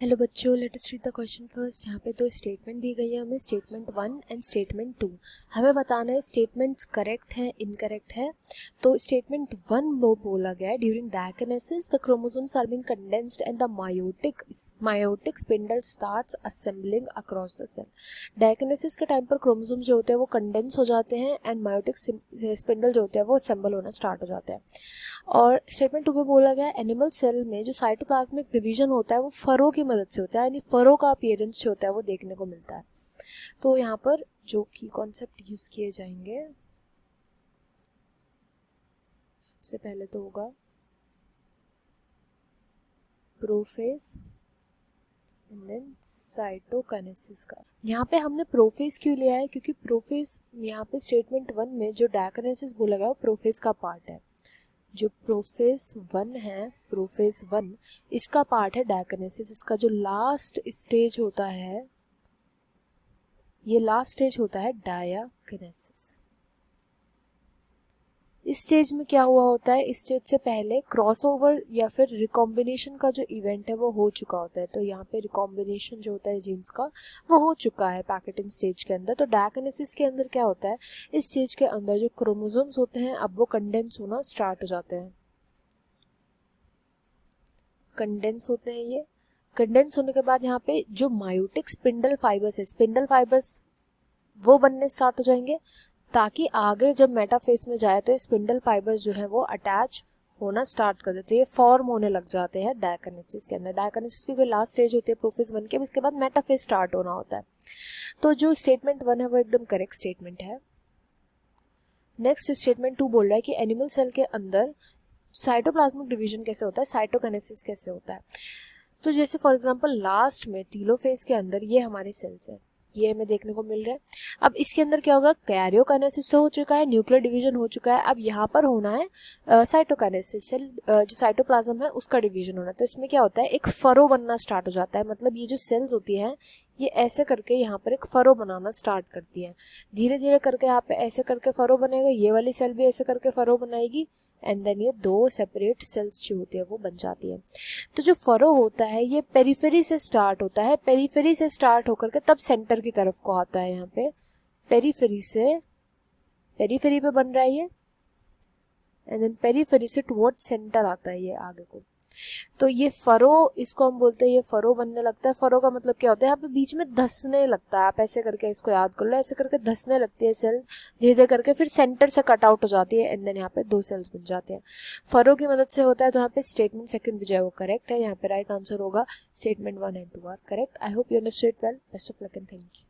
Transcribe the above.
Hello बच्चों, let us read the question first. यहाँ पे दो स्टेटमेंट दी गई है हमें, स्टेटमेंट 1 एंड स्टेटमेंट 2। हमें बताना है स्टेटमेंट्स करेक्ट है इनकरेक्ट है। तो स्टेटमेंट 1 वो बोला गया है, during diakinesis the chromosomes are being condensed and the meiotic spindle starts assembling across the cell. Diakinesis के टाइम पर क्रोमोसोम्स जो होते हैं वो कंडेंस हो जाते हैं एंड मायोटिक स्पिंडल जो होते हैं वो असेंबल होना स्टार्ट हो जाते हैं। और स्टेटमेंट 2 में बोला गया है एनिमल सेल में जो साइटोप्लाज्मिक डिवीजन होता है वो फरो की मदद से होता है, यानी फरो का अपीयरेंस जो होता है वो देखने को मिलता है। तो यहाँ पर जो की कॉन्सेप्ट यूज किए जाएंगे, सबसे पहले तो होगा प्रोफेज एंड देन साइटोकाइनेसिस का। यहाँ पे हमने प्रोफेज क्यों लिया है, क्योंकि प्रोफेज यहाँ पे स्टेटमेंट 1 में जो डायगोनेसिस बोला गया वो प्रोफेज का पार्ट है। जो प्रोफेज 1 है, प्रोफेज 1 इसका पार्ट है डायगोनेसिस। इसका जो लास्ट स्टेज होता है, ये लास्ट स्टेज होता है डायगोनेसिस। इस स्टेज में क्या हुआ होता है, इस स्टेज से पहले क्रॉसओवर या फिर रिकॉम्बिनेशन का जो इवेंट है वो हो चुका होता है। तो यहाँ पे रिकॉम्बिनेशन जो होता है जीन्स का वो हो चुका है पैकेटिंग स्टेज के अंदर। तो डायगोनेसिस के अंदर क्या होता है, इस स्टेज के अंदर जो क्रोमोसोम्स होते हैं अब वो कंडेंस होना स्टार्ट हो जाते हैं। कंडेंस होते हैं, ये कंडेंस होने के बाद यहाँ पे जो मायोटिक स्पिंडल फाइबर्स है, स्पिंडल फाइबर्स वो बनने स्टार्ट हो जाएंगे, ताकि आगे जब मेटाफेज में जाए तो स्पिंडल फाइबर्स जो है वो अटैच होना स्टार्ट कर देते हैं, फॉर्म होने लग जाते हैं डायगोनेसिस के अंदर। डायगोनेसिस की कोई लास्ट स्टेज होती है प्रोफेज 1 के, इसके बाद मेटाफेज स्टार्ट होना होता है। तो जो स्टेटमेंट 1 है वो एकदम करेक्ट स्टेटमेंट है। नेक्स्ट स्टेटमेंट 2 बोल रहा है कि एनिमल सेल के अंदर साइटोप्लाज्मिक डिवीजन कैसे होता है, साइटोकाइनेसिस कैसे होता है। तो जैसे फॉर एग्जांपल लास्ट में टीलोफेज के अंदर ये हमारे सेल्स हैं, ये हमें देखने को मिल रहा है। अब इसके अंदर क्या होगा, कैरियोकाइनेसिस तो हो चुका है, न्यूक्लियर डिवीजन हो चुका है, अब यहाँ पर होना है साइटोकाइनेसिस। सेल जो साइटोप्लाज्म है उसका डिवीजन होना है। तो इसमें क्या होता है, एक फरो बनना स्टार्ट हो जाता है। मतलब ये जो सेल्स होती हैं ये ऐसे करके यहाँ पर एक फरो बनाना स्टार्ट करती है। धीरे धीरे करके यहाँ पे ऐसे करके फरो बनेगा, ये वाली सेल भी ऐसे करके फरो बनाएगी एंड देन ये दो सेपरेट सेल्स जो होती है वो बन जाती है। तो जो फरो होता है ये पेरिफेरी से स्टार्ट होता है, पेरिफेरी से स्टार्ट होकर के तब सेंटर की तरफ को आता है। यहाँ पे पेरिफेरी से, पेरिफेरी पे बन रहा है ये एंड देन पेरिफेरी से टुवर्ड सेंटर आता है ये आगे को। तो ये फरो, इसको हम बोलते हैं ये फरो बनने लगता है। फरो का मतलब क्या होता है, यहाँ पे बीच में धंसने लगता है। आप ऐसे करके इसको याद कर लो, ऐसे करके धंसने लगती है सेल, धीरे धीरे करके फिर सेंटर से कट आउट हो जाती है एंड देन यहाँ पे दो सेल्स बन जाते हैं। फरो की मदद से होता है। तो यहाँ पे स्टेटमेंट सेकंड जो है वो करेक्ट है। यहाँ पे राइट आंसर होगा statement 1 and 2 are correct. I hope you understood well. Best of luck and thank you.